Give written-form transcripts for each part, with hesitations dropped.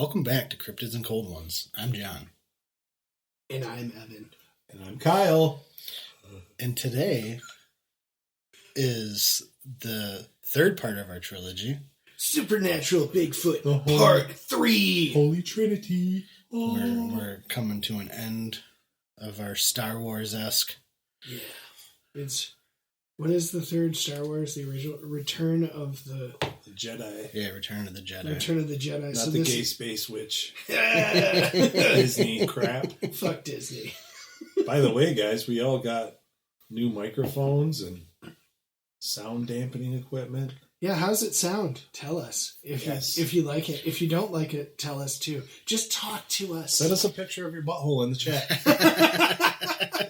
Welcome back to Cryptids and Cold Ones. I'm John. And I'm Evan. And I'm Kyle. And today is the third part of our trilogy. Supernatural Bigfoot, The Part 3. Holy Trinity. We're coming to an end of our Star Wars-esque. Yeah. What is the third Star Wars? The original Return of the Jedi. Yeah, Return of the Jedi. Return of the Jedi. Not so the this gay space witch. Disney crap. Fuck Disney. By the way, guys, we all got new microphones and sound dampening equipment. Yeah, how's it sound? Tell us. If you like it. If you don't like it, tell us too. Just talk to us. Send us a picture of your butthole in the chat.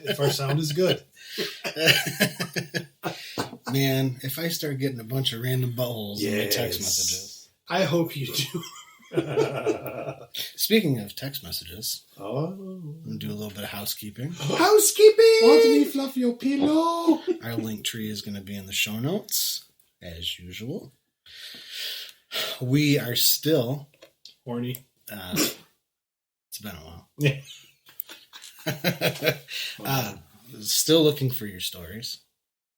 If our sound is good. Man, if I start getting a bunch of random buttholes in my text messages. I hope you do. Speaking of text messages, I'm going to do a little bit of housekeeping. Housekeeping! Want me fluff your pillow? Our link tree is going to be in the show notes, as usual. We are still... Horny. It's been a while. Yeah. Still looking for your stories.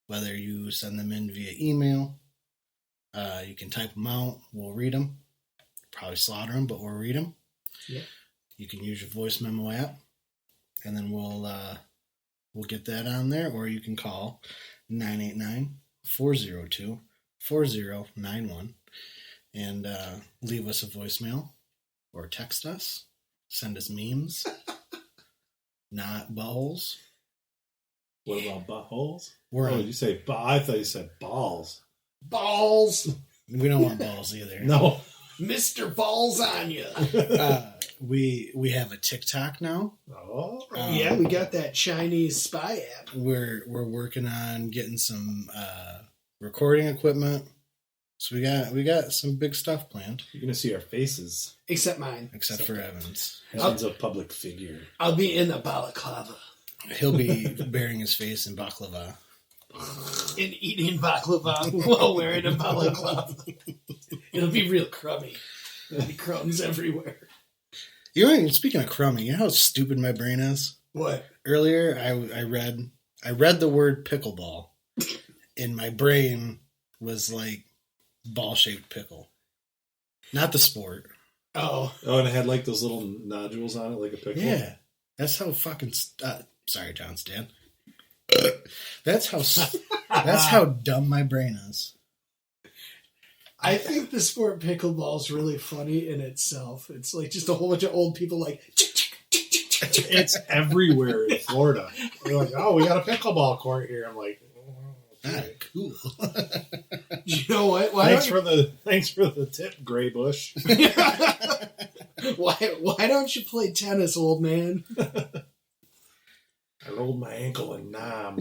Whether you send them in via email, you can type them out. We'll read them. Probably slaughter them, but we'll read them. Yeah. You can use your voice memo app, and then we'll get that on there. Or you can call 989-402-4091 and leave us a voicemail or text us. Send us memes, not buttholes. What about buttholes? Did you say I thought you said balls. Balls! We don't want balls either. No. Mr. Balls on ya. We have a TikTok now. Oh. Yeah, we got that Chinese spy app. We're working on getting some recording equipment. So we got some big stuff planned. You're gonna see our faces. Except mine. Except for Evan's. Evan's a public figure. I'll be in the balaclava. He'll be burying his face in baklava. And eating baklava while wearing a balaclava. It'll be real crummy. There'll be crumbs everywhere. Speaking of crummy, you know how stupid my brain is? What? Earlier, I read the word pickleball, and my brain was like ball-shaped pickle. Not the sport. Oh, and it had like those little nodules on it, like a pickle. Yeah, that's how fucking. Sorry, John Stan. That's how dumb my brain is. I think the sport pickleball is really funny in itself. It's like just a whole bunch of old people like. It's everywhere in Florida. They're like, oh, we got a pickleball court here. I'm like, Cool. You know what? Thanks for the tip, Gray Bush. Why don't you play tennis, old man? I rolled my ankle and nom.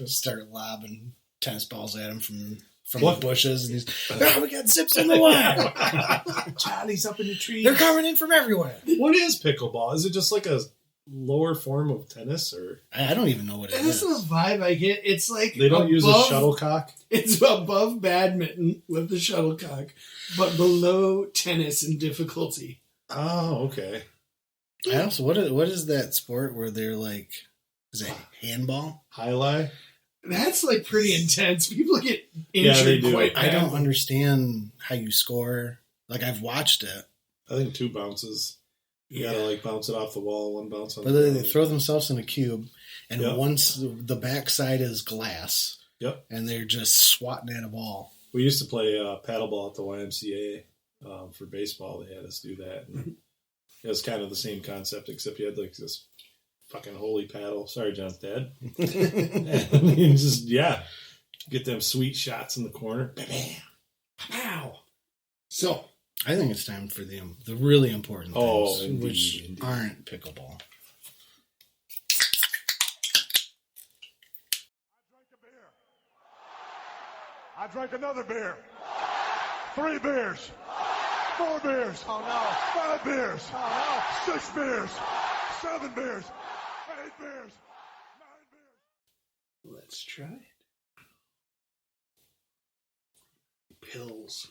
Start lobbing tennis balls at him from What? the bushes, and he's, we got zips in the wire. Charlie's up in the tree. They're coming in from everywhere. What is pickleball? Is it just like a lower form of tennis, or I don't even know what it That's is. the vibe I get. It's like they don't use a shuttlecock? It's above badminton with the shuttlecock, but below tennis in difficulty. Oh, okay. I also, what is that sport where they're like, is it handball? Highlight? That's like pretty intense. People get Yeah, they injured do. quite I don't badly. understand how you score. Like, I've watched it, I think 2 bounces. You gotta like bounce it off the wall, 1 bounce on but the they ground. throw themselves in a cube, and Yep. once the backside is glass, Yep. and they're just swatting at a ball. We used to play paddleball at the YMCA for baseball. They had us do that. And it was kind of the same concept, except you had like this fucking holy paddle. Sorry, John's dad. And you just, get them sweet shots in the corner. Bam! Pow. So, I think it's time for the really important things, Oh, indeed, which indeed. aren't pickleball. I drank another beer. 3 beers. 4 beers. Oh no. 5 beers. Oh no. 6 beers. 7 beers. 8 beers. 9 beers. let's try it. Pills.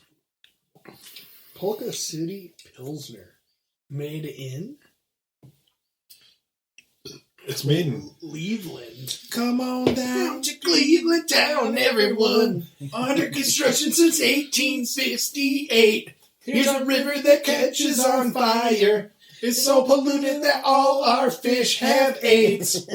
Polka City Pilsner. Made in It's made in Cleveland. Come on down To Cleveland town, everyone. Under construction since 1868. Here's a river that catches on fire. It's so polluted that all our fish have AIDS.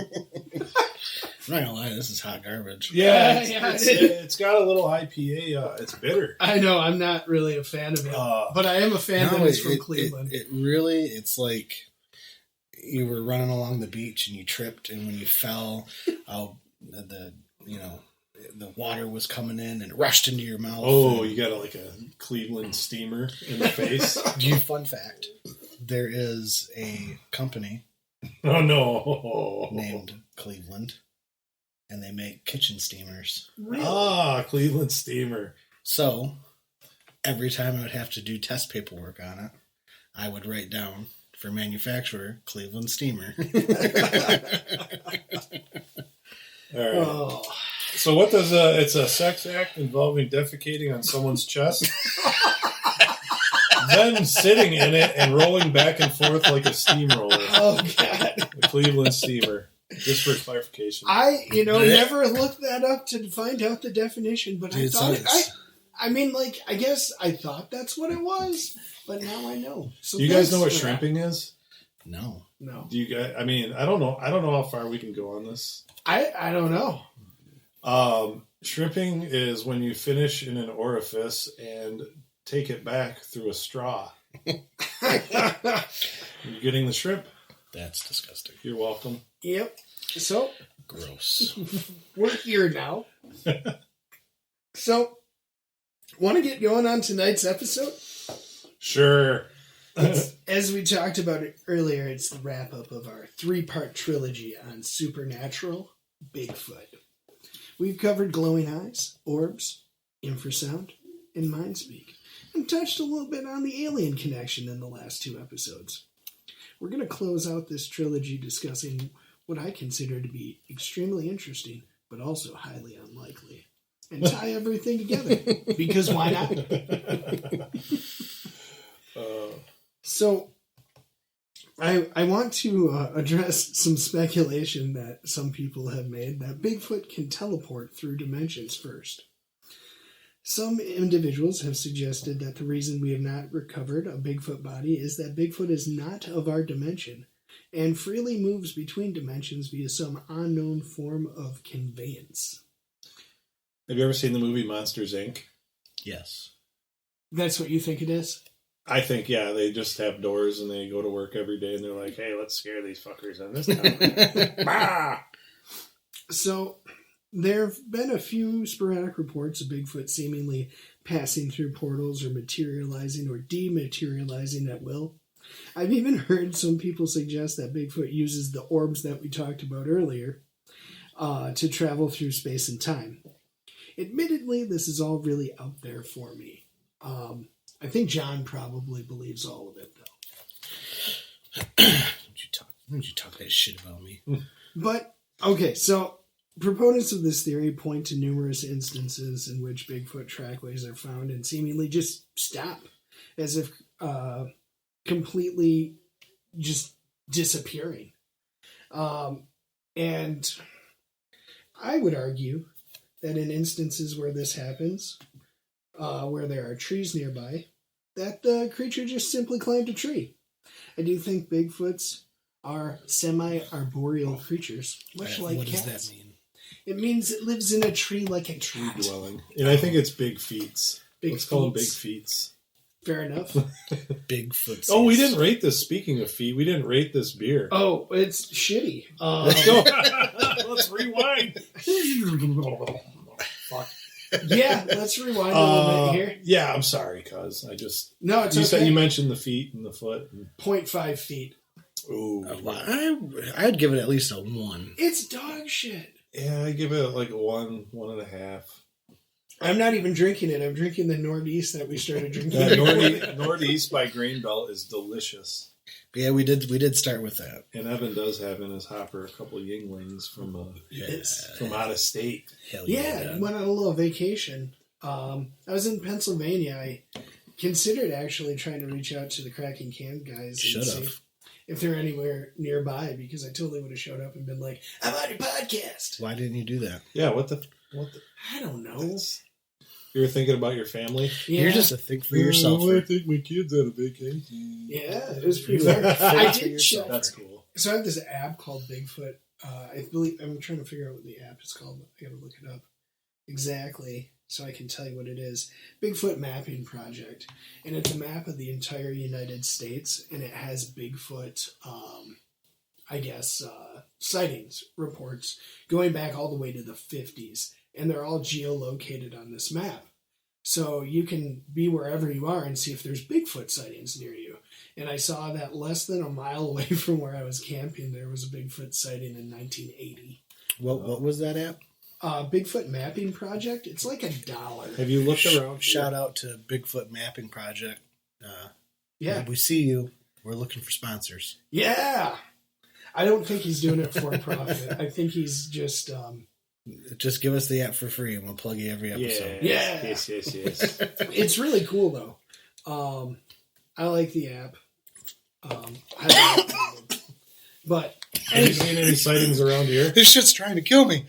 I'm not gonna lie, this is hot garbage. Yeah, Yeah, it's got a little IPA. It's bitter. I know, I'm not really a fan of it. But I am a fan that it's from Cleveland. It really, it's like you were running along the beach and you tripped, and when you fell, the water was coming in and rushed into your mouth. Oh, you got like a Cleveland steamer in the face. Fun fact, there is a company Oh no! named Cleveland, and they make kitchen steamers. Really? Ah, Cleveland steamer. So every time I would have to do test paperwork on it, I would write down for manufacturer Cleveland steamer. All right. Oh. So what does it's a sex act involving defecating on someone's chest, then sitting in it and rolling back and forth like a steamroller. Oh, God. The Cleveland steamer. Just for clarification. I never looked that up to find out the definition, but I Dude, thought so I guess I thought that's what it was, but now I know. So Do you guys know what thanks for that. shrimping is? No. No. Do you guys? I mean, I don't know. I don't know how far we can go on this. I don't know. Shrimping is when you finish in an orifice and take it back through a straw. You're getting the shrimp. That's disgusting. You're welcome. Yep. So Gross. we're here now. So, want to get going on tonight's episode? Sure. As we talked about it earlier, it's the wrap up of our 3-part trilogy on supernatural Bigfoot. We've covered glowing eyes, orbs, infrasound, and mind speak, and touched a little bit on the alien connection in the last 2 episodes. We're going to close out this trilogy discussing what I consider to be extremely interesting, but also highly unlikely, and tie everything together, because why not? So, I want to address some speculation that some people have made that Bigfoot can teleport through dimensions first. Some individuals have suggested that the reason we have not recovered a Bigfoot body is that Bigfoot is not of our dimension and freely moves between dimensions via some unknown form of conveyance. Have you ever seen the movie Monsters, Inc.? Yes. That's what you think it is? I think, yeah, they just have doors and they go to work every day and they're like, hey, let's scare these fuckers in this town. Bah! So, there have been a few sporadic reports of Bigfoot seemingly passing through portals or materializing or dematerializing at will. I've even heard some people suggest that Bigfoot uses the orbs that we talked about earlier to travel through space and time. Admittedly, this is all really out there for me. I think John probably believes all of it, though. Don't you talk that shit about me? But, okay, so proponents of this theory point to numerous instances in which Bigfoot trackways are found and seemingly just stop, as if completely just disappearing. And I would argue that in instances where this happens, where there are trees nearby, that the creature just simply climbed a tree. I do think Bigfoots are semi-arboreal creatures, much like what cats. does that mean? It means it lives in a tree like a Tree cat. dwelling. And I think it's big feets. Big Let's call them big feets. feets. Fair enough. Bigfoot. Oh, we didn't rate this. Speaking of feet, we didn't rate this beer. Oh, it's shitty. Let's go. Let's rewind. Fuck. Yeah, let's rewind a little bit here. Yeah, I'm sorry, cuz I just No, it's you okay. said you mentioned the feet and the foot. 0.5 feet. Ooh, I'd give it at least a 1. It's dog shit. yeah, I give it like a 1.5. I'm not even drinking it. I'm drinking the Northeast that we started drinking. That Northeast by Grain Belt is delicious. But yeah, we did start with that. And Evan does have in his hopper a couple of Yinglings from out of state. Hell Yeah, Dad. went on a little vacation. I was in Pennsylvania. I considered actually trying to reach out to the Cracking Can guys Should and see have. if they're anywhere nearby, because I totally would have showed up and been like, I'm on your podcast. Why didn't you do that? Yeah, what the? I don't know. You were thinking about your family? Yeah. You're just a think for yourself. I think my kid's on a vacation. Yeah, it was pretty weird. I did check. That's cool. So I have this app called Bigfoot. I believe I'm trying to figure out what the app is called. I gotta look it up exactly so I can tell you what it is. Bigfoot Mapping Project, and it's a map of the entire United States, and it has Bigfoot, sightings reports going back all the way to the 50s, and they're all geolocated on this map. So you can be wherever you are and see if there's Bigfoot sightings near you. And I saw that less than a mile away from where I was camping, there was a Bigfoot sighting in 1980. What was that app? Bigfoot Mapping Project. It's like $1. Have you looked around? Shout out to Bigfoot Mapping Project. Yeah. We see you. We're looking for sponsors. Yeah. I don't think he's doing it for profit. I think he's just... Just give us the app for free and we'll plug you every episode. Yeah. Yes. It's really cool, though. I like the app. I like it. But... Have you seen any sightings around here? This shit's trying to kill me.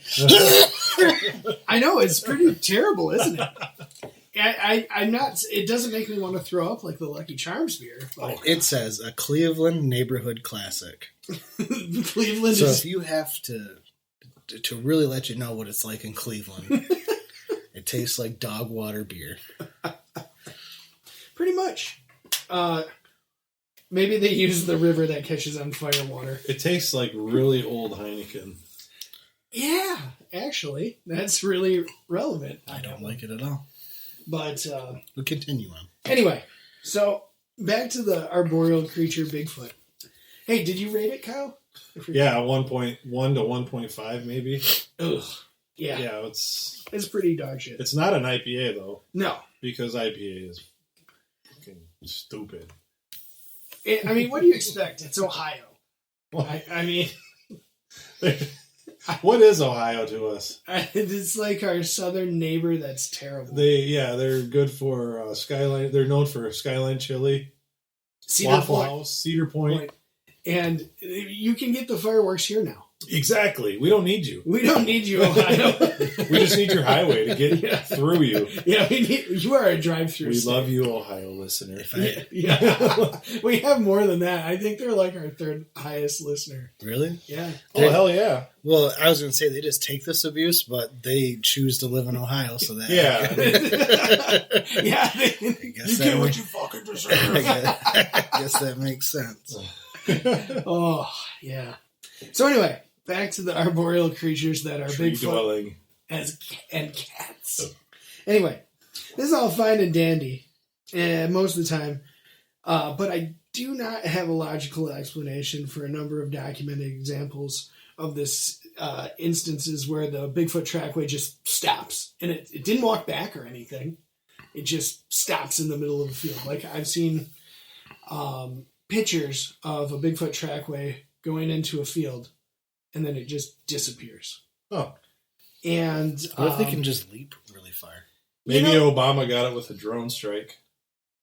I know, it's pretty terrible, isn't it? I'm not... It doesn't make me want to throw up like the Lucky Charms beer. But It says a Cleveland neighborhood classic. Cleveland So is... if you have to really let you know what it's like in Cleveland, it tastes like dog water beer. Pretty much. Maybe they use the river that catches on fire water. It tastes like really old Heineken. Yeah, actually. That's really relevant. I don't like it at all. But We'll continue on. anyway, so back to the arboreal creature Bigfoot. Hey, did you rate it, Kyle? Yeah, 1.1 to 1.5 maybe. Ugh. Yeah. Yeah, it's Pretty dog shit. it's not an IPA though, No. because IPA is fucking stupid. I mean, what do you expect? It's Ohio. I mean, What is Ohio to us? it's like our southern neighbor that's terrible. They're good for Skyline. They're known for Skyline chili, Cedar Waffle Point. House, Cedar Point. And you can get the fireworks here now. Exactly. We don't need you. We don't need you, Ohio. We just need your highway to get through you. Yeah, you are a drive-through. We state. love you, Ohio listener. Yeah. We have more than that. I think they're like our third highest listener. Really? Yeah. Oh, hell yeah. Well, I was going to say they just take this abuse, but they choose to live in Ohio, so that... Yeah. Yeah. I guess You get what you fucking deserve. I guess that makes sense. Oh, yeah. So anyway, back to the arboreal creatures that are Tree Bigfoot dwelling. and cats. Anyway, this is all fine and dandy most of the time, but I do not have a logical explanation for a number of documented examples of this instances where the Bigfoot trackway just stops. And it didn't walk back or anything. It just stops in the middle of the field. Like I've seen pictures of a Bigfoot trackway going into a field, and then it just disappears. Oh. And What if they can just leap really far? Maybe Obama got it with a drone strike.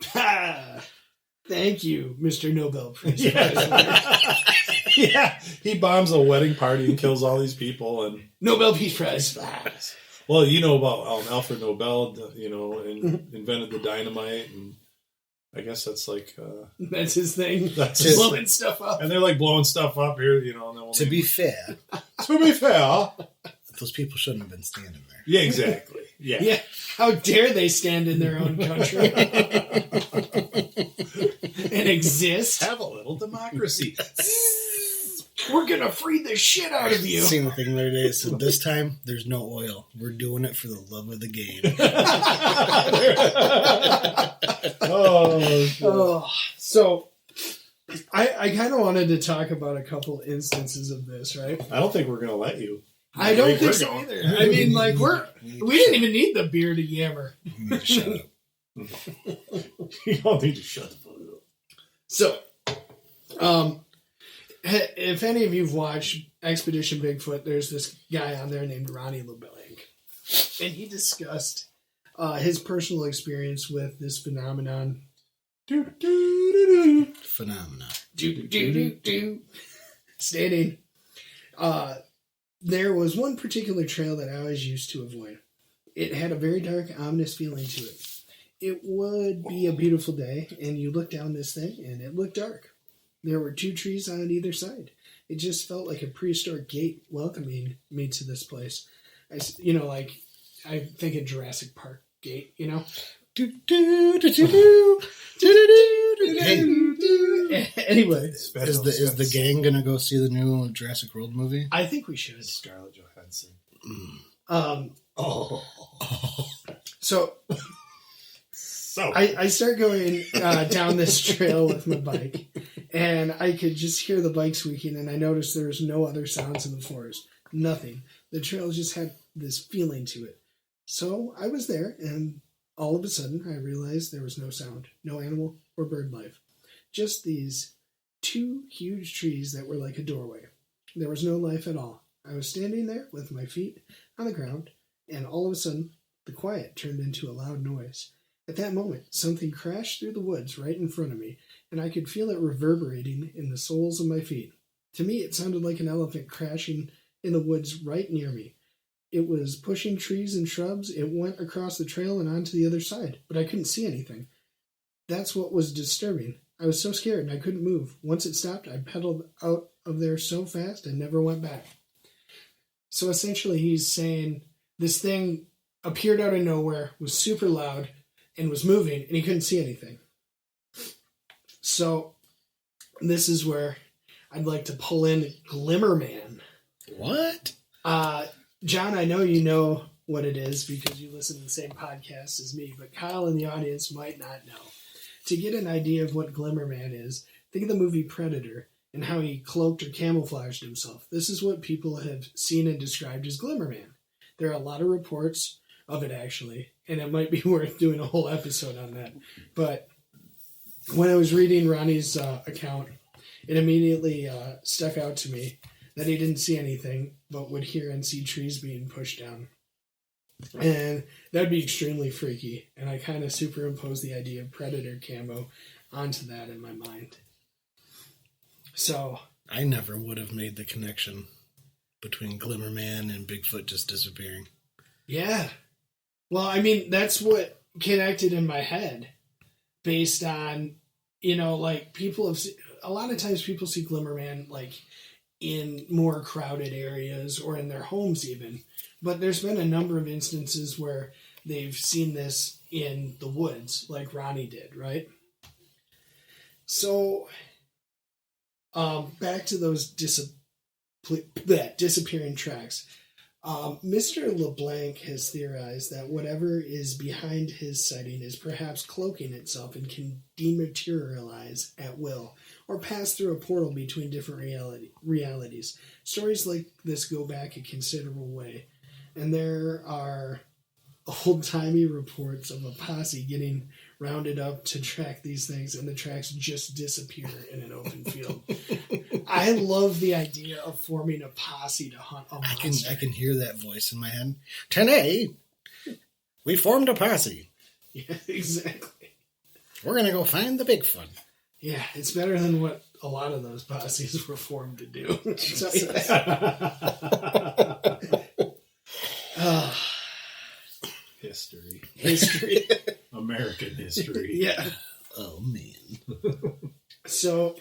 Thank you, Mr. Nobel Prize. Yeah, he bombs a wedding party and kills all these people. And Nobel Peace Prize. well, you know about Alfred Nobel, invented the dynamite, and I guess that's like That's his thing. That's his- blowing stuff up. and they're like blowing stuff up here, And then To be fair, fair, those people shouldn't have been standing there. yeah, exactly, yeah. Yeah, how dare they stand in their own country and exist? Have a little democracy. We're gonna free the shit out of you. Seen the thing the other day. It said, this time, there's no oil. We're doing it for the love of the game. So I kind of wanted to talk about a couple instances of this, right? I don't think we're gonna let you. I don't think We're so going. either. I mean, like we didn't even need the beer to yammer. You need to shut up. You don't need to shut the fuck up. So, if any of you've watched Expedition Bigfoot, there's this guy on there named Ronnie LeBlanc, and he discussed his personal experience with this phenomenon. Phenomena. Stating, there was one particular trail that I always used to avoid. It had a very dark, ominous feeling to it. It would be a beautiful day, and you look down this thing, and it looked dark. There were 2 trees on either side. It just felt like a prehistoric gate welcoming me to this place. I think of Jurassic Park gate, you know? Anyway. Is the gang going to go see the new Jurassic World movie? I think we should. Scarlett Johansson. So I start going down this trail with my bike, and I could just hear the bike squeaking, and I noticed there was no other sounds in the forest. Nothing. The trail just had this feeling to it. So I was there, and all of a sudden I realized there was no sound, no animal or bird life. Just these 2 huge trees that were like a doorway. There was no life at all. I was standing there with my feet on the ground, and all of a sudden the quiet turned into a loud noise. At that moment, something crashed through the woods right in front of me, and I could feel it reverberating in the soles of my feet. To me, it sounded like an elephant crashing in the woods right near me. It was pushing trees and shrubs. It went across the trail and onto the other side, but I couldn't see anything. That's what was disturbing. I was so scared and I couldn't move. Once it stopped, I pedaled out of there so fast and never went back. So essentially he's saying this thing appeared out of nowhere, was super loud, and was moving, and he couldn't see anything. So this is where I'd like to pull in Glimmerman. What? John, I know you know what it is because you listen to the same podcast as me, but Kyle in the audience might not know. To get an idea of what Glimmerman is, think of the movie Predator and how he cloaked or camouflaged himself. This is what people have seen and described as Glimmerman. There are a lot of reports of it, actually, and it might be worth doing a whole episode on that. But when I was reading Ronnie's account, it immediately stuck out to me that he didn't see anything, but would hear and see trees being pushed down. And that'd be extremely freaky. And I kind of superimposed the idea of Predator camo onto that in my mind. So I never would have made the connection between Glimmerman and Bigfoot just disappearing. Yeah. Well, I mean, that's what connected in my head based on, like people have a lot of times people see Glimmerman like in more crowded areas or in their homes even. But there's been a number of instances where they've seen this in the woods, like Ronnie did, right? So, back to those disappearing tracks. Mr. LeBlanc has theorized that whatever is behind his sighting is perhaps cloaking itself and can dematerialize at will, or pass through a portal between different realities. Stories like this go back a considerable way. And there are old-timey reports of a posse getting rounded up to track these things, and the tracks just disappear in an open field. I love the idea of forming a posse to hunt a monster. I can hear that voice in my head. Today, we formed a posse. Yeah, exactly. We're going to go find the Bigfoot. Yeah, it's better than what a lot of those posses were formed to do. History. American history. Yeah. Oh, man. So,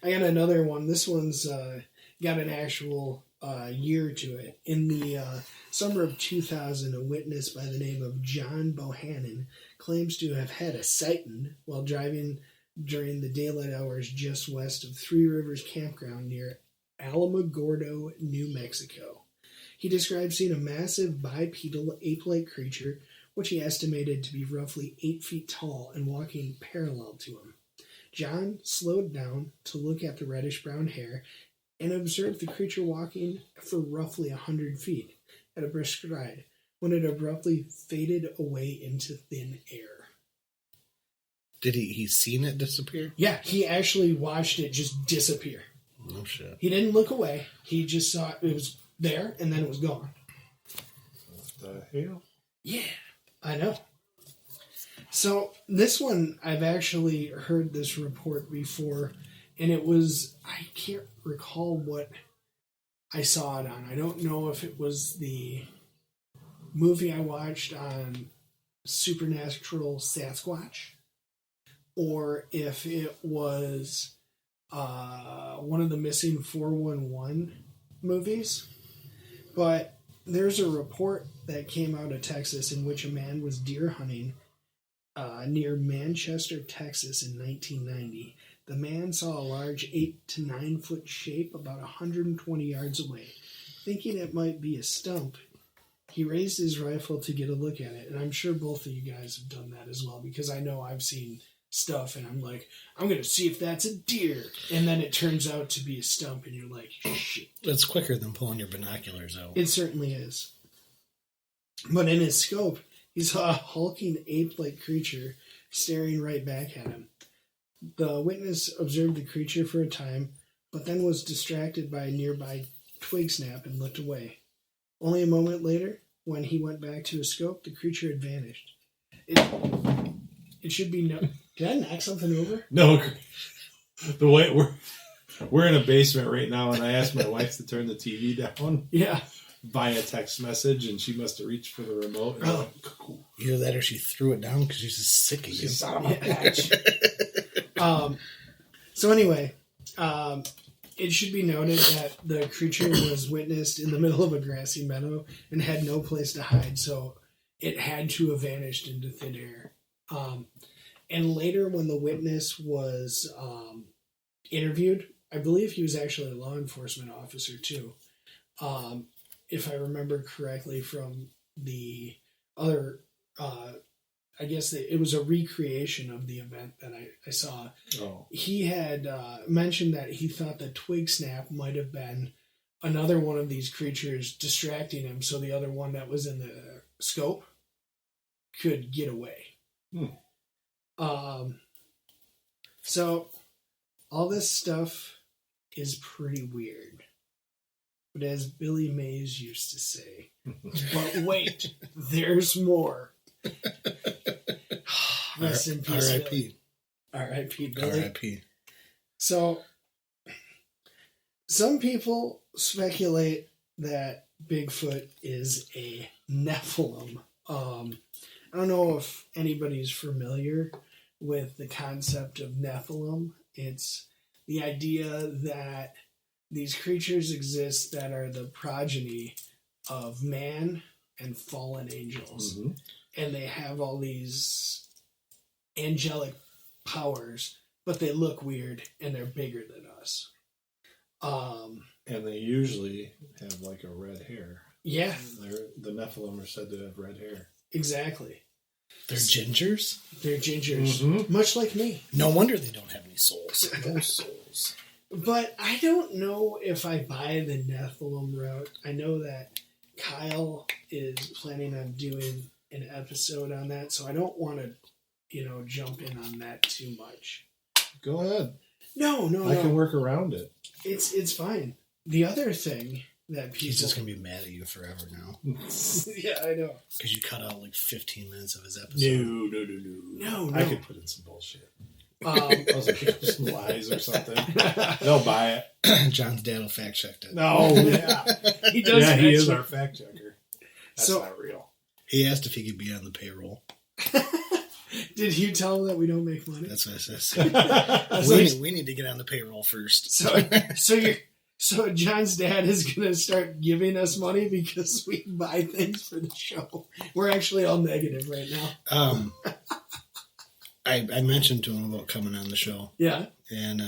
I got another one. This one's got an actual year to it. In the summer of 2000, a witness by the name of John Bohannon claims to have had a sighting while driving during the daylight hours just west of Three Rivers Campground near Alamogordo, New Mexico. He described seeing a massive bipedal ape-like creature, which he estimated to be roughly 8 feet tall and walking parallel to him. John slowed down to look at the reddish-brown hair and observed the creature walking for roughly 100 feet at a brisk stride when it abruptly faded away into thin air. Did he seen it disappear? Yeah, he actually watched it just disappear. No shit. He didn't look away. He just saw it was there, and then it was gone. What the hell? Yeah, I know. So this one, I've actually heard this report before, and it was, I can't recall what I saw it on. I don't know if it was the movie I watched on Supernatural Sasquatch, or if it was one of the missing 411 movies. But there's a report that came out of Texas in which a man was deer hunting near Manchester, Texas in 1990. The man saw a large 8 to 9 foot shape about 120 yards away. Thinking it might be a stump, he raised his rifle to get a look at it. And I'm sure both of you guys have done that as well, because I know I've seen stuff and I'm like, I'm going to see if that's a deer. And then it turns out to be a stump and you're like, shit. It's quicker than pulling your binoculars out. It certainly is. But in his scope, he saw a hulking ape-like creature staring right back at him. The witness observed the creature for a time, but then was distracted by a nearby twig snap and looked away. Only a moment later, when he went back to his scope, the creature had vanished. It should be no. Did I knock something over? No, the way we're in a basement right now, and I asked my wife to turn the TV down. Yeah. Via text message, and she must have reached for the remote. And went, cool. Either that or she threw it down because she's just sick of you. She's out of my patch. So anyway, it should be noted that the creature was witnessed in the middle of a grassy meadow and had no place to hide, so it had to have vanished into thin air. And later, when the witness was interviewed, I believe he was actually a law enforcement officer too. If I remember correctly from the other, I guess it was a recreation of the event that I saw. Oh. He had mentioned that he thought the twig snap might have been another one of these creatures distracting him, so the other one that was in the scope could get away. So all this stuff is pretty weird. But as Billy Mays used to say, but wait, there's more. Rest in peace, R.I.P. R.I.P. Billy. R.I.P. So, some people speculate that Bigfoot is a Nephilim. I don't know if anybody's familiar with the concept of Nephilim. It's the idea that these creatures exist that are the progeny of man and fallen angels. Mm-hmm. And they have all these angelic powers, but they look weird and they're bigger than us. And they usually have like a red hair. Yeah. The Nephilim are said to have red hair. Exactly. They're gingers? They're gingers. Mm-hmm. Much like me. No wonder they don't have any souls. No souls. But I don't know if I buy the Nephilim route. I know that Kyle is planning on doing an episode on that, so I don't want to, jump in on that too much. Go ahead. No. I can work around it. It's fine. The other thing that people... He's just going to be mad at you forever now. Yeah, I know. Because you cut out like 15 minutes of his episode. No. I could put in some bullshit. I was like, some lies or something. They'll buy it. John's dad will fact check it. No, yeah. He does. Yeah, he is our fact checker. That's not real. He asked if he could be on the payroll. Did you tell him that we don't make money? That's what I said. We need to get on the payroll first. So John's dad is going to start giving us money because we buy things for the show. We're actually all negative right now. I mentioned to him about coming on the show. Yeah. And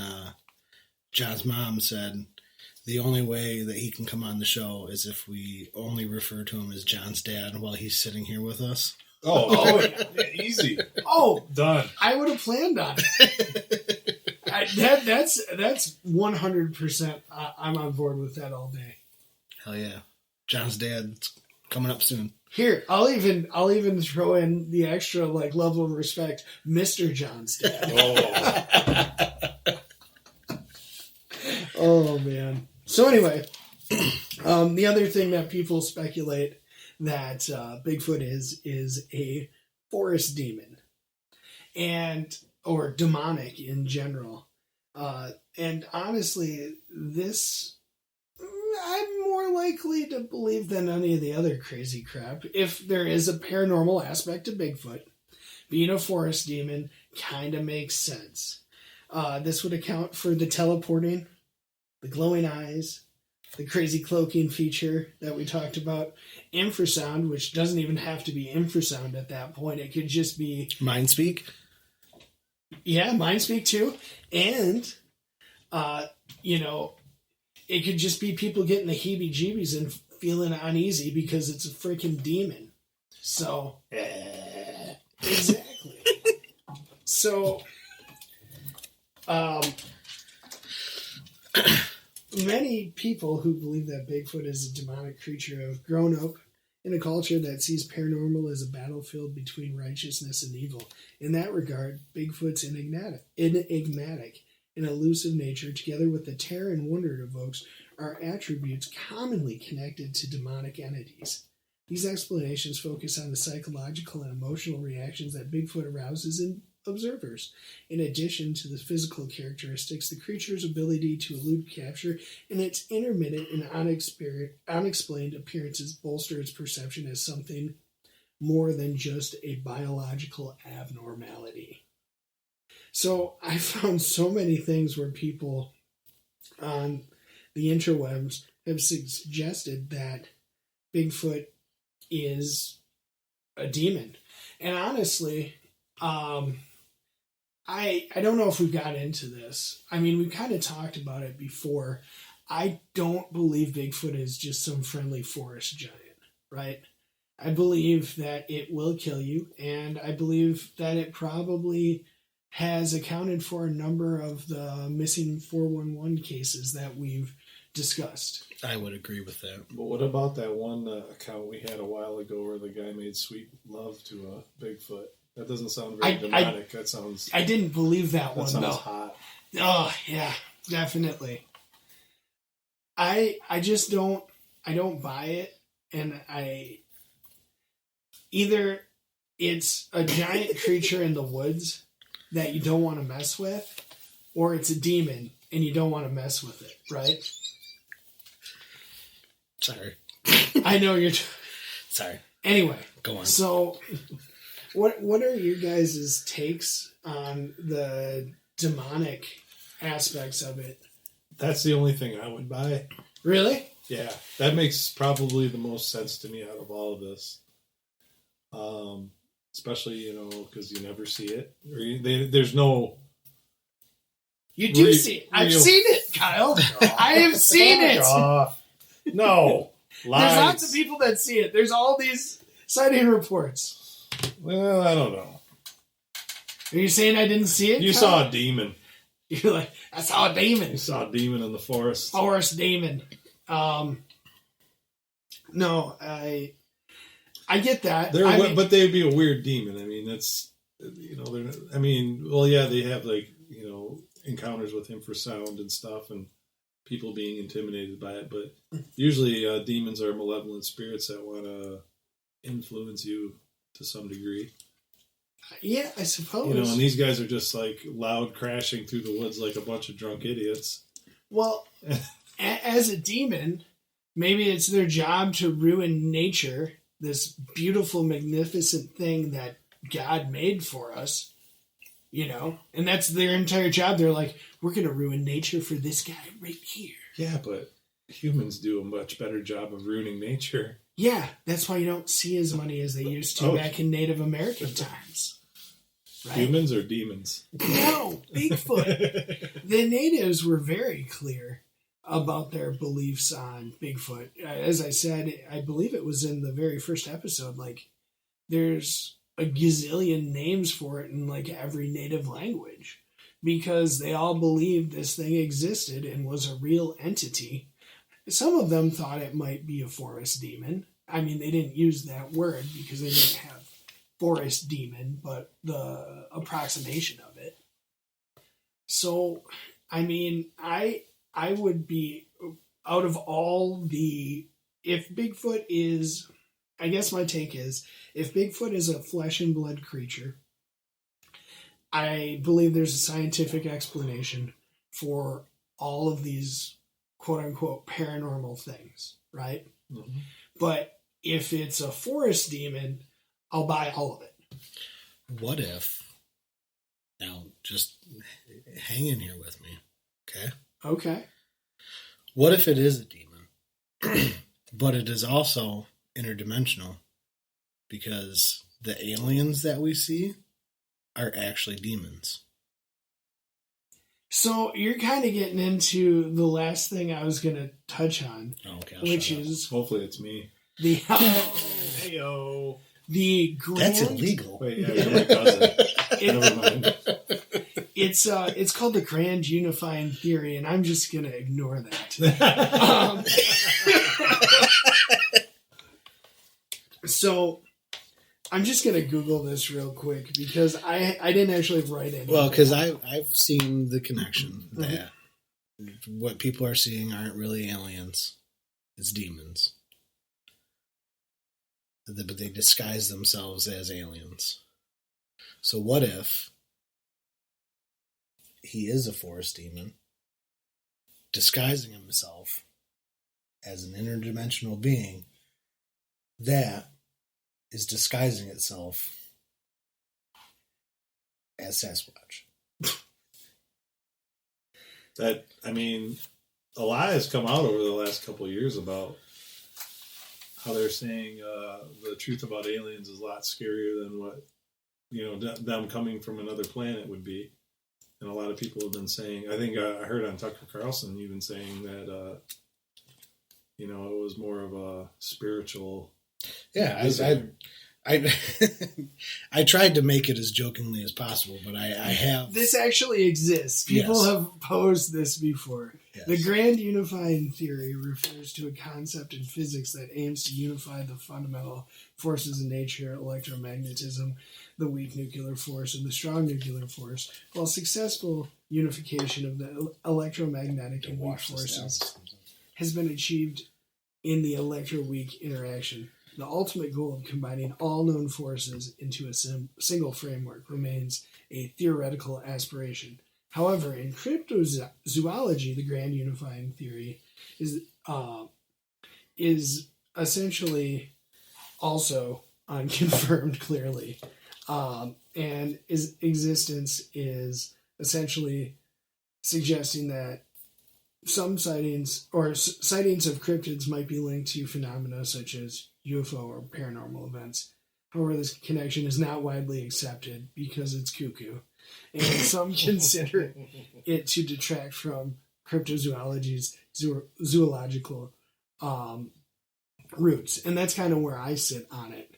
John's mom said the only way that he can come on the show is if we only refer to him as John's dad while he's sitting here with us. Oh, yeah, easy. Oh, done. I would have planned on it. That's 100%. I'm on board with that all day. Hell yeah, John's dad's coming up soon. Here, I'll even throw in the extra level of respect, Mr. John's dad. Oh man. So anyway, the other thing that people speculate that Bigfoot is a forest demon. or demonic in general. And honestly, this I'm more likely to believe than any of the other crazy crap. If there is a paranormal aspect to Bigfoot, being a forest demon kind of makes sense. This would account for the teleporting, the glowing eyes, the crazy cloaking feature that we talked about, infrasound, which doesn't even have to be infrasound at that point. It could just be Mind speak? Yeah, mind speak too. And, it could just be people getting the heebie-jeebies and feeling uneasy because it's a freaking demon. So, exactly. So, many people who believe that Bigfoot is a demonic creature have grown up in a culture that sees paranormal as a battlefield between righteousness and evil. In that regard, Bigfoot's enigmatic and elusive nature, together with the terror and wonder it evokes, are attributes commonly connected to demonic entities. These explanations focus on the psychological and emotional reactions that Bigfoot arouses in observers. In addition to the physical characteristics, the creature's ability to elude capture and its intermittent and unexplained appearances bolster its perception as something more than just a biological abnormality. So I found so many things where people on the interwebs have suggested that Bigfoot is a demon. And honestly, I don't know if we got into this. I mean, we kind of talked about it before. I don't believe Bigfoot is just some friendly forest giant, right? I believe that it will kill you, and I believe that it probably has accounted for a number of the missing 411 cases that we've discussed. I would agree with that. But what about that one account we had a while ago where the guy made sweet love to a Bigfoot? That doesn't sound very demonic. I didn't believe that one, sounds though. hot. Oh, yeah, definitely. I just don't buy it, and either it's a giant creature in the woods that you don't want to mess with, or it's a demon and you don't want to mess with it, right? Sorry. I know you're... Sorry. Anyway. Go on. So, what are your guys' takes on the demonic aspects of it? That's the only thing I would buy. Really? Yeah. That makes probably the most sense to me out of all of this. Especially, because you never see it. There's no... You do see it. I've seen it, Kyle. I have seen it. No. There's lots of people that see it. There's all these sighting reports. Well, I don't know. Are you saying I didn't see it? You Kyle? saw a demon. You're like, I saw a demon. You saw a demon in the forest. Forest demon. No, I get that. But they'd be a weird demon. I mean, that's, they have encounters with infrasound and stuff and people being intimidated by it. But usually demons are malevolent spirits that want to influence you to some degree. Yeah, I suppose. And these guys are just like loud crashing through the woods like a bunch of drunk idiots. Well, as a demon, maybe it's their job to ruin nature, this beautiful, magnificent thing that God made for us, and that's their entire job. They're like, we're going to ruin nature for this guy right here. Yeah, but humans do a much better job of ruining nature. Yeah, that's why you don't see as many as they used to back in Native American times. Right? Humans or demons? No, Bigfoot. The natives were very clear about their beliefs on Bigfoot. As I said, I believe it was in the very first episode, there's a gazillion names for it in every native language because they all believed this thing existed and was a real entity. Some of them thought it might be a forest demon. I mean, they didn't use that word because they didn't have forest demon, but the approximation of it. So, I mean, I would be, out of all if Bigfoot is, I guess my take is, if Bigfoot is a flesh and blood creature I believe there's a scientific explanation for all of these quote unquote paranormal things, right? Mm-hmm. But if it's a forest demon, I'll buy all of it. What if, now just hang in here with me, okay? Okay. What if it is a demon, but it is also interdimensional because the aliens that we see are actually demons? So you're kind of getting into the last thing I was going to touch on, Okay, which is Hopefully it's me. the Heyo. the grand. That's illegal. Wait, yeah, you're my cousin. Never mind. It's called the grand unifying theory, and I'm just going to ignore that. So I'm just going to Google this real quick because I didn't actually write it. Well, because I've seen the connection that what people are seeing aren't really aliens, it's demons. But they disguise themselves as aliens. So what if he is a forest demon disguising himself as an interdimensional being that is disguising itself as Sasquatch? That, I mean, a lot has come out over the last couple of years about how they're saying the truth about aliens is a lot scarier than what, them coming from another planet would be. And a lot of people have been saying, I think I heard on Tucker Carlson even saying that, it was more of a spiritual. Yeah, I I tried to make it as jokingly as possible, but I have. This actually exists. People Yes. have posed this before. Yes. The grand unifying theory refers to a concept in physics that aims to unify the fundamental forces in nature, electromagnetism, the weak nuclear force, and the strong nuclear force, while successful unification of the electromagnetic and weak forces has been achieved in the electro-weak interaction. The ultimate goal of combining all known forces into a single framework remains a theoretical aspiration. However, in cryptozoology, the grand unifying theory is essentially also unconfirmed clearly, and its existence is essentially suggesting that some sightings of cryptids might be linked to phenomena such as UFO or paranormal events. However, this connection is not widely accepted because it's cuckoo, and some consider it to detract from cryptozoology's zoological roots, and that's kind of where I sit on it.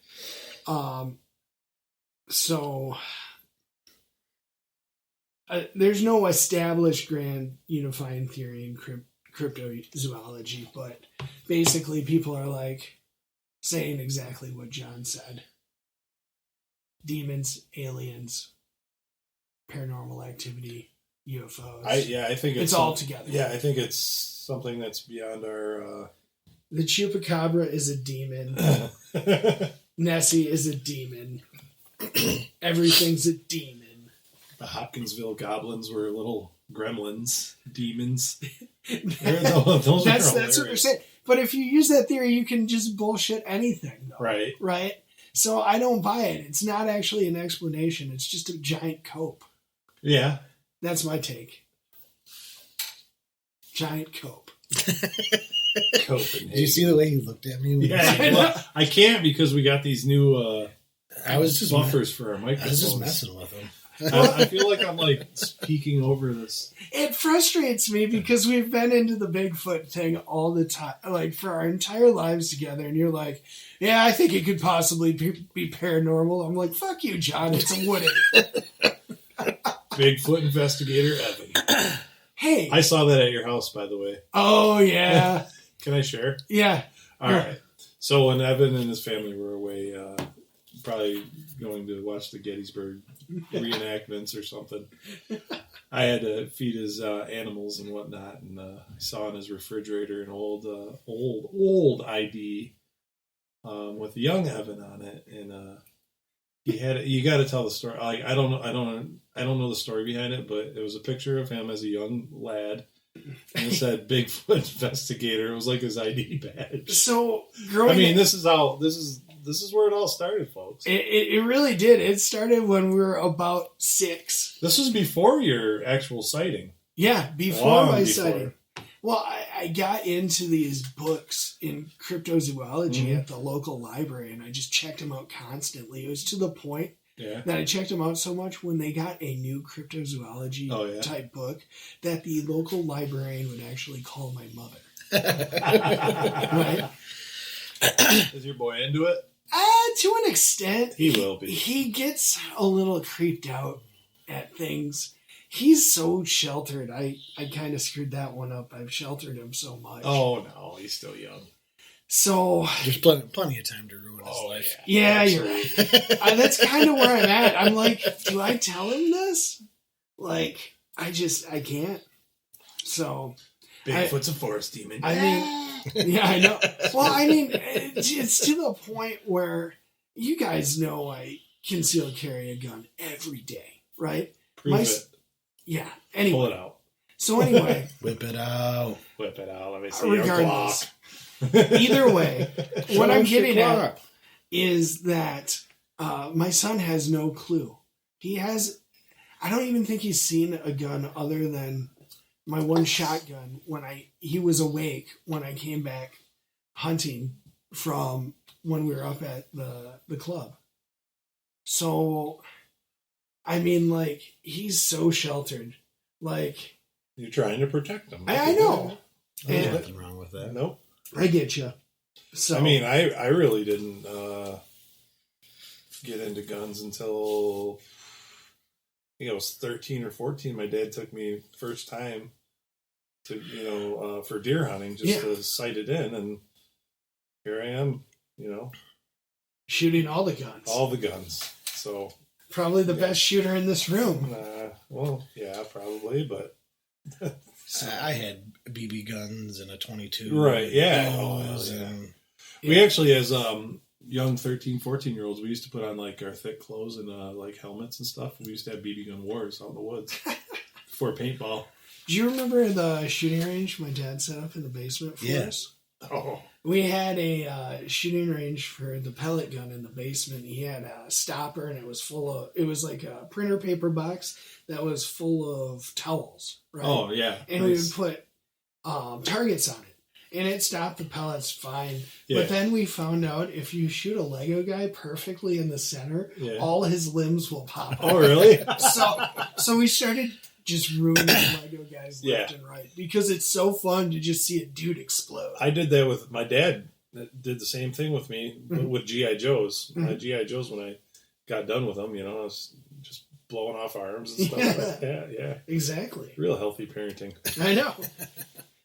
There's no established grand unifying theory in cryptozoology, but basically people are like saying exactly what John said. Demons, aliens, paranormal activity, UFOs. I think it's all together. Yeah, I think it's something that's beyond our. The chupacabra is a demon. Nessie is a demon. Everything's a demon. The Hopkinsville goblins were little gremlins, demons. Those That's what they're saying. But if you use that theory, you can just bullshit anything, though. Right. Right? So I don't buy it. It's not actually an explanation. It's just a giant cope. Yeah. That's my take. Giant cope. Copenhagen. Did you see the way he looked at me? Yeah, I can't because we got these new I was just buffers for our microphones. I was just messing with him. I feel like I'm like peeking over this. It frustrates me because we've been into the Bigfoot thing all the time, like for our entire lives together, and you're like, yeah, I think it could possibly be paranormal. I'm like, fuck you, John, it's a woody. Bigfoot investigator Evan. Hey. I saw that at your house, by the way. Oh, yeah. Can I share? Yeah. All right. So when Evan and his family were away, probably going to watch the Gettysburg reenactments or something, I had to feed his animals and whatnot, and I saw in his refrigerator an old ID with young Evan on it, and he had. You got to tell the story. Like I don't I don't know the story behind it, but it was a picture of him as a young lad. And it said Bigfoot investigator. It was like his ID badge. So this is where it all started, folks. It really did. It started when we were about 6. This was before your actual sighting. Yeah, before my sighting. Well, I got into these books in cryptozoology at the local library, and I just checked them out constantly. It was to the point that I checked them out so much when they got a new cryptozoology type book that the local librarian would actually call my mother. Right? Is your boy into it? To an extent. He will be. He gets a little creeped out at things. He's so sheltered. I kind of screwed that one up. I've sheltered him so much. Oh, no. He's still young. So there's plenty of time to ruin his life. Yeah, you're right. That's kind of where I'm at. I'm like, do I tell him this? Like, I can't. So Bigfoot's a forest demon. I mean, yeah, I know. Well, I mean, it's to the point where you guys know I conceal carry a gun every day, right? Prove it. Yeah. Anyway. Pull it out. So anyway. Whip it out. Whip it out. Let me see. Regardless. Either way, what I'm getting at is that my son has no clue. I don't even think he's seen a gun other than my one shotgun when he was awake when I came back hunting from when we were up at the club. So, I mean, like, he's so sheltered. Like, you're trying to protect him. I know. There's nothing wrong with that. Nope. I get you. So, I mean, I really didn't get into guns until I think I was 13 or 14. My dad took me first time to, for deer hunting just to sight it in. And here I am, shooting all the guns. All the guns. So probably the best shooter in this room. Well, yeah, probably, but I had BB guns and a 22. Right, yeah. We actually, as young 13, 14-year-olds, we used to put on like our thick clothes and like helmets and stuff. We used to have BB gun wars out in the woods before paintball. Do you remember the shooting range my dad set up in the basement for us? Oh. We had a shooting range for the pellet gun in the basement. He had a stopper, and it was like a printer paper box that was full of towels. Right? Oh, yeah. And we would put targets on it, and it stopped the pellets fine. Yeah. But then we found out if you shoot a Lego guy perfectly in the center, all his limbs will pop. Oh, really? So we started just ruining Lego guys left and right because it's so fun to just see a dude explode. I did that with my dad. Did the same thing with me with G.I. Joes. My G.I. Joes, when I got done with them, I was just blowing off arms and stuff like that. Yeah, exactly. Real healthy parenting. I know.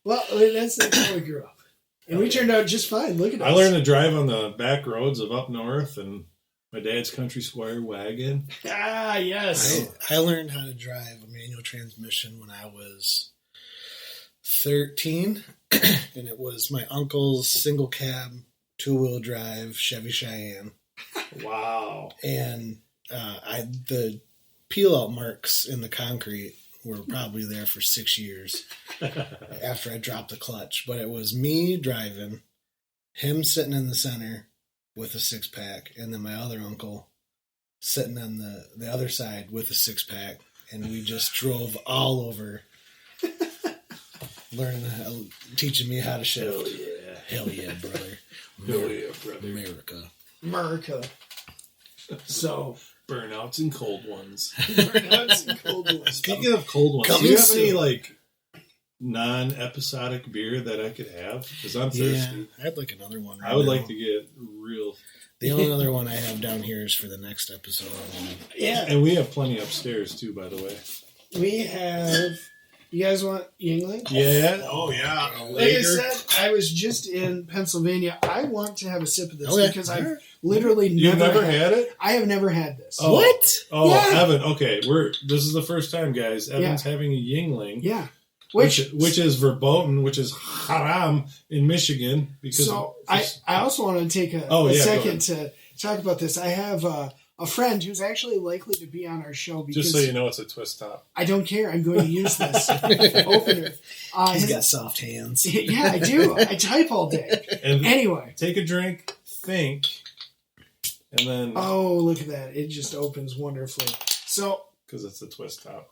Well, that's how we grew up, and we turned out just fine. Look at us. I learned to drive on the back roads of up north and my dad's country squire wagon. Ah, yes. I learned how to drive a manual transmission when I was 13, and it was my uncle's single cab, 2-wheel drive Chevy Cheyenne. Wow. And the peel-out marks in the concrete were probably there for 6 years after I dropped the clutch. But it was me driving, him sitting in the center with a 6-pack, and then my other uncle sitting on the other side with a 6-pack, and we just drove all over, teaching me how to shift. Hell yeah, brother. Hell yeah, brother. America. So burnouts and cold ones. Speaking of cold ones, do you have any like non-episodic beer that I could have? Because I'm thirsty. I'd like another one. I would like to get real. The only other one I have down here is for the next episode. Yeah, and we have plenty upstairs too, by the way. We have. You guys want Yingling? Yeah. Oh yeah. Like I said, I was just in Pennsylvania. I want to have a sip of this because I've literally never had it. I have never had this. Oh. What? Oh, yeah. Evan. Okay, this is the first time, guys. Evan's having a Yingling. Yeah. Which is verboten, which is haram in Michigan. Because I also want to take a second to talk about this. I have a friend who's actually likely to be on our show because Just so you know, it's a twist top. I don't care. I'm going to use this opener. He's got soft hands. Yeah, I do. I type all day. And Anyway. take a drink, think, and then... Oh, look at that. It just opens wonderfully. So... Because it's a twist top.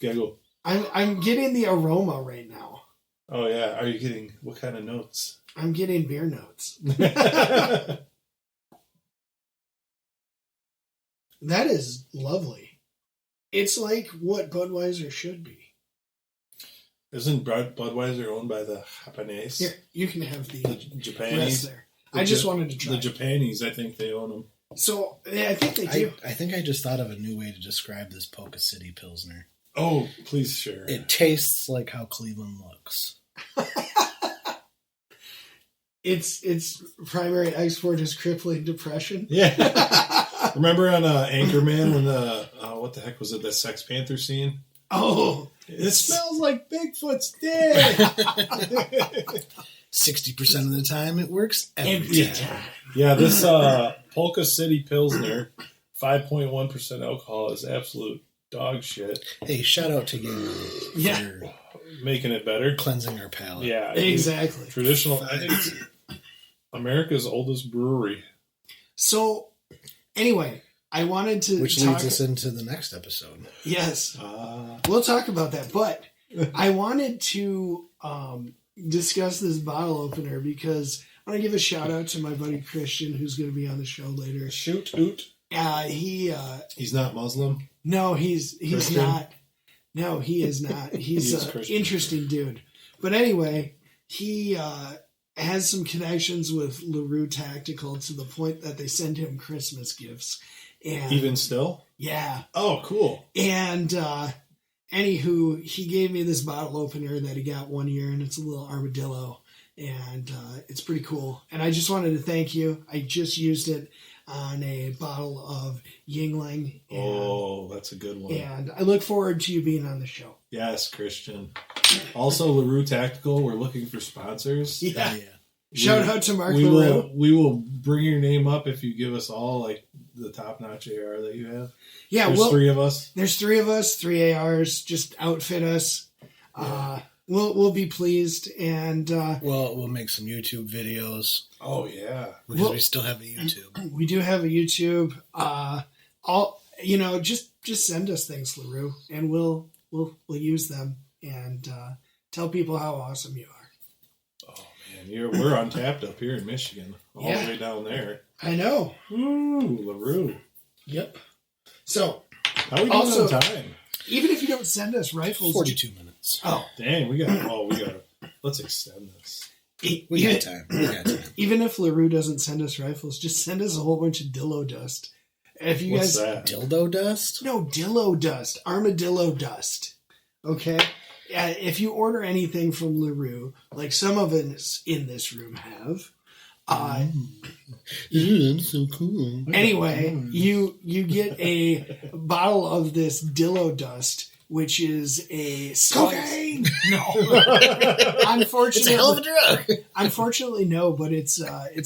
Gotta go. I'm getting the aroma right now. Oh, yeah. Are you getting... What kind of notes? I'm getting beer notes. That is lovely. It's like what Budweiser should be. Isn't Budweiser owned by the Japanese? Here, you can have the Japanese rest there. I just wanted to try. The Japanese, I think they own them. So, yeah, I think they do. I think I just thought of a new way to describe this Polka City Pilsner. Oh, please share. It tastes like how Cleveland looks. Its primary export is crippling depression. Yeah. Remember on Anchorman when what the heck was it, that Sex Panther scene? Oh. It smells like Bigfoot's dick. 60% of the time it works every time. Yeah, this Polka City Pilsner, 5.1% alcohol, is absolute dog shit. Hey, shout out to you for making it better. Cleansing our palate. Yeah. Exactly. Traditional. I think it's America's oldest brewery. So, anyway, I wanted to Which leads us into the next episode. Yes. We'll talk about that. But I wanted to discuss this bottle opener because I want to give a shout out to my buddy Christian, who's going to be on the show later. Shoot, hoot. He's not Muslim? No, he's Christian? not. No, he is not. He's an Christian. interesting dude. But anyway, he has some connections with LaRue Tactical to the point that they send him Christmas gifts. And Even still? yeah. Oh, cool. And anywho, he gave me this bottle opener that he got one year, and it's a little armadillo, and it's pretty cool. And I just wanted to thank you. I just used it on a bottle of Yingling. And, that's a good one. And I look forward to you being on the show. Yes, Christian. Also, LaRue Tactical, we're looking for sponsors. Yeah. Shout out to Mark we LaRue. we will bring your name up if you give us all like the top-notch AR that you have. Yeah, There's three of us. There's three of us, 3 ARs. Just outfit us. Yeah. We'll be pleased, and we'll make some YouTube videos. Oh yeah, because we still have a YouTube. We do have a YouTube. Just send us things, LaRue, and we'll use them and tell people how awesome you are. Oh man, we're untapped up here in Michigan, all the way down there. I know. Ooh, LaRue. Yep. So, how are we doing on time? Even if you don't send us rifles, 42 minutes. Oh, dang, we got. Let's extend this. We got time. Even if LaRue doesn't send us rifles, just send us a whole bunch of dillo dust. If you What's guys that? Dildo dust? No, dillo dust, armadillo dust. Okay. If you order anything from LaRue, like some of us in this room have, that's so cool. Anyway, you get a bottle of this dillo dust, which is a cocaine. No, unfortunately, it's a hell of a drug. Unfortunately, no, but it's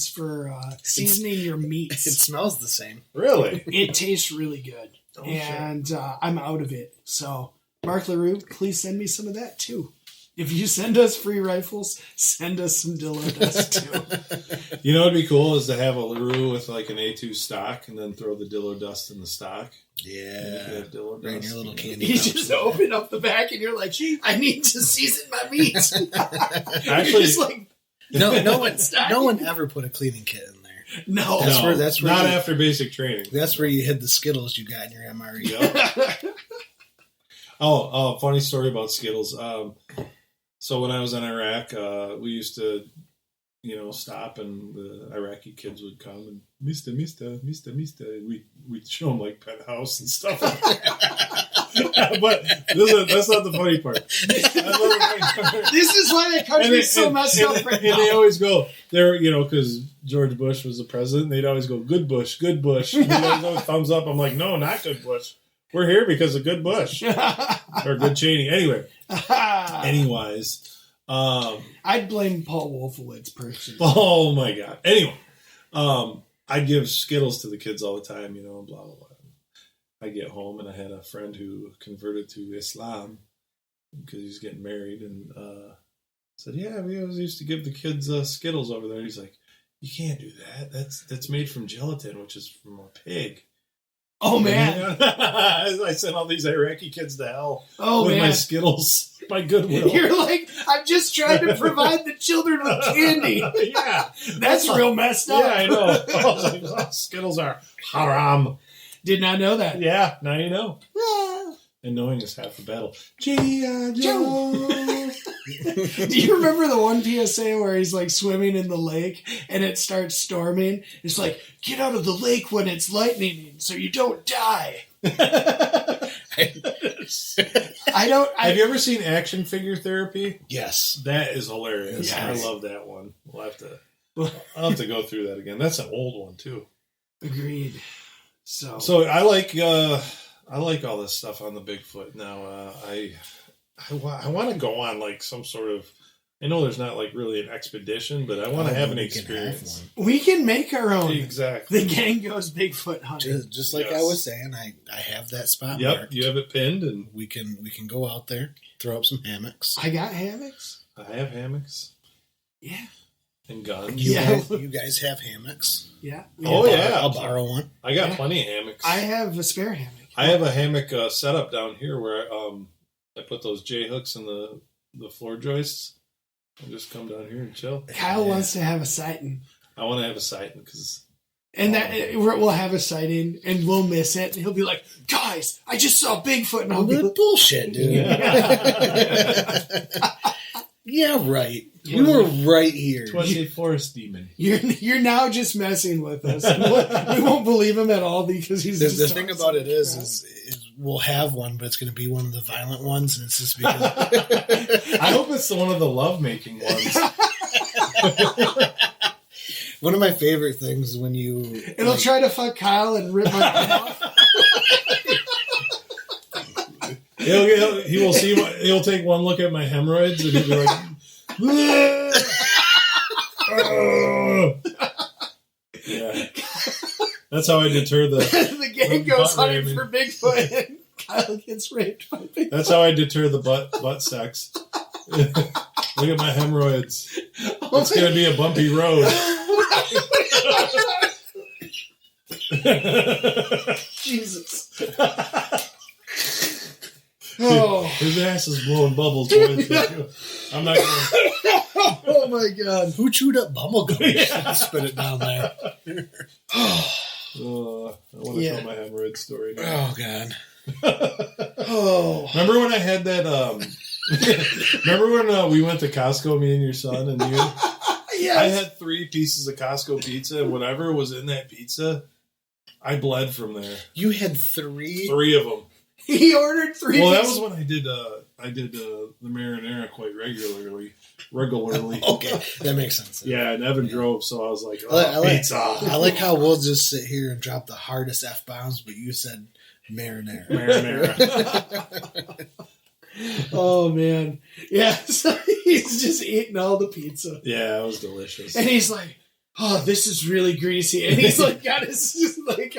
for seasoning your meats. It smells the same. Really? It tastes really good, and I'm out of it. So, Mark LaRue, please send me some of that too. If you send us free rifles, send us some dillo dust too. You know what'd be cool is to have a LaRue with like an A2 stock and then throw the dillo dust in the stock. Yeah. Dillo right in dust. your little candy. You just open up the back and you're like, I need to season my meat. Actually, you're just like, no one ever put a cleaning kit in there. No. That's where not after basic training. That's where you hid the Skittles you got in your MRE. Yep. Oh, funny story about Skittles. So when I was in Iraq, we used to, stop and the Iraqi kids would come and Mista. We'd show them like Penthouse and stuff like that. But that's not the funny part. This is why the country's so messed up right now. And they always go, because George Bush was the president, they'd always go, good Bush, good Bush. And always thumbs up. I'm like, no, not good Bush. We're here because of good Bush. Or good Cheney. Anyway. Anyways. I'd blame Paul Wolfowitz personally. Oh my God. Anyway. I give Skittles to the kids all the time, and blah, blah, blah. I get home, and I had a friend who converted to Islam because he's getting married, and said, yeah, we always used to give the kids Skittles over there. And he's like, you can't do that. That's made from gelatin, which is from a pig. Oh, man. I sent all these Iraqi kids to hell with man. my Skittles, my goodwill. You're like, I'm just trying to provide the children with candy. Yeah. That's real messed up. Yeah, I know. I was like, Skittles are haram. Did not know that. Yeah, now you know. And knowing is half the battle. G.I. Joe. Do you remember the one PSA where he's like swimming in the lake and it starts storming? It's like, get out of the lake when it's lightning so you don't die. Have you ever seen Action Figure Therapy? Yes. That is hilarious. Yes. I love that one. I'll have to go through that again. That's an old one too. Agreed. So I like all this stuff on the Bigfoot. Now I want to go on like some sort of. I know there's not like really an expedition, but I want to have an experience. We can make our own. Exactly. The gang goes Bigfoot hunting. Just like I was saying, I have that spot. Yep, marked. you have it pinned, and we can go out there, throw up some hammocks. I got hammocks. I have hammocks. Yeah. And guns. You guys have hammocks. Yeah. I'll borrow one. I got plenty of hammocks. I have a spare hammock. I have a hammock setup down here where I put those J hooks in the floor joists. And just come down here and chill. Kyle wants to have a sighting. I want to have a sighting because. And we'll have a sighting and we'll miss it. And he'll be like, guys, I just saw Bigfoot. And I'll be like, bullshit, dude. Yeah, right. You were right here. 20 forest demon. You're now just messing with us. We won't believe him at all because he's the thing about it is we'll have one, but it's going to be one of the violent ones, and it's just because. I hope it's one of the lovemaking ones. One of my favorite things is when you. It'll try to fuck Kyle and rip my arm off. He will see. He'll take one look at my hemorrhoids and he'll be like, "Yeah." That's how I deter the gang goes hunting for Bigfoot, and Kyle gets raped by Bigfoot. That's how I deter the butt sex. Look at my hemorrhoids. It's going to be a bumpy road. Jesus. Oh. His ass is blowing bubbles, boys. I'm not going. Oh my God! Who chewed up bubblegum? Yeah. Spit it down there. I want to tell my hemorrhoid story now. Oh God. Oh. Remember when I had that? Remember when we went to Costco, me and your son, and you? Yes. I had 3 pieces of Costco pizza, and whatever was in that pizza, I bled from there. You had 3? 3 of them. He ordered 3. Well, that was when I did the marinara quite regularly. Okay, that makes sense. Yeah, and Evan drove, so I was like, pizza. I like how we'll just sit here and drop the hardest F-bombs, but you said marinara. Oh, man. Yeah, so he's just eating all the pizza. Yeah, it was delicious. And he's like, oh, this is really greasy. And he's like, got his, like,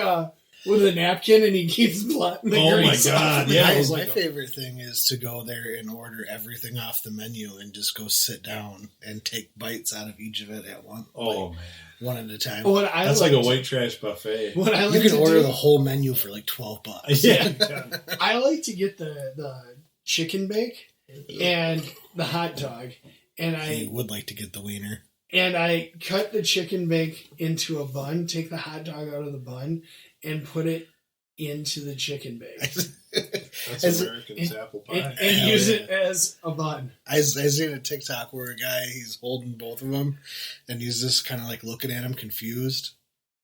with a napkin, and he keeps blotting the grease. Oh, my God. Yeah, it was my favorite thing is to go there and order everything off the menu and just go sit down and take bites out of each of it at once. Oh, man. One at a time. That's like a white trash buffet. You can order the whole menu for like $12. Yeah. I like to get the chicken bake and the hot dog. And I would like to get the wiener. And I cut the chicken bake into a bun, take the hot dog out of the bun, and put it into the chicken bake. That's American's apple pie. And use it as a bun. I seen a TikTok where a guy, he's holding both of them, and he's just kind of like looking at him confused.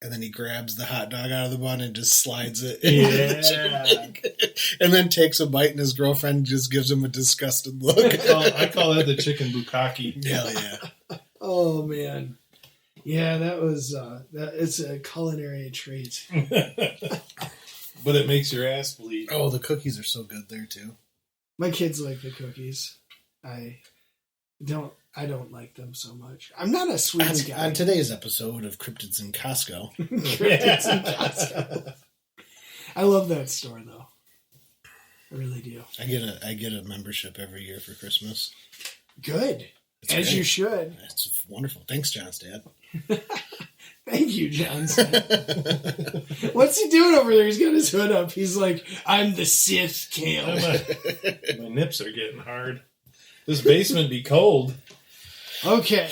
And then he grabs the hot dog out of the bun and just slides it into the chicken bake. And then takes a bite, and his girlfriend just gives him a disgusted look. I call that the chicken bukkake. Hell yeah. Oh, man. Yeah, that was, it's a culinary treat. But it makes your ass bleed. Oh, the cookies are so good there, too. My kids like the cookies. I don't I don't like them so much. I'm not a sweets guy. On today's episode of Cryptids in Costco. Cryptids in Costco. I love that store, though. I really do. I get a membership every year for Christmas. Good. It's As great. you should. It's wonderful. Thanks, John's dad. Thank you, Johnson. What's he doing over there? He's got his hood up. He's like, I'm the Sith Kale. My nips are getting hard. This basement be cold. Okay.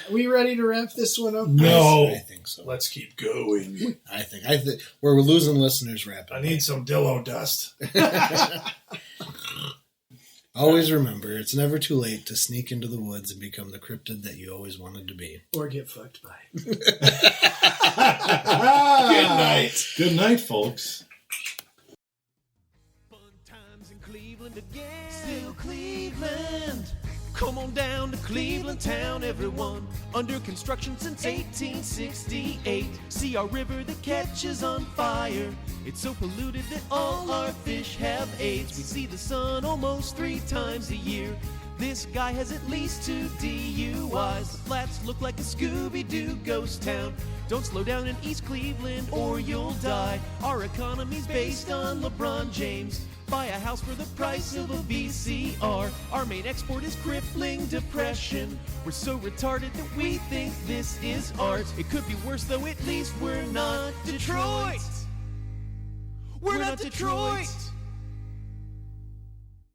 Are we ready to wrap this one up? No. I think so. Let's keep going. I think we're losing listeners rapidly. I need some Dillo dust. Always remember, it's never too late to sneak into the woods and become the cryptid that you always wanted to be. Or get fucked by. Good night. Good night, folks. Fun times in Cleveland again. Still Cleveland. Come on down to Cleveland town, everyone. Under construction since 1868. See our river that catches on fire. It's so polluted that all our fish have AIDS. We see the sun almost 3 times a year. This guy has at least 2 DUIs. The flats look like a Scooby-Doo ghost town. Don't slow down in East Cleveland or you'll die. Our economy's based on LeBron James. Buy a house for the price of a VCR. Our main export is crippling depression. We're so retarded that we think this is art. It could be worse though, at least we're not Detroit. We're not Detroit.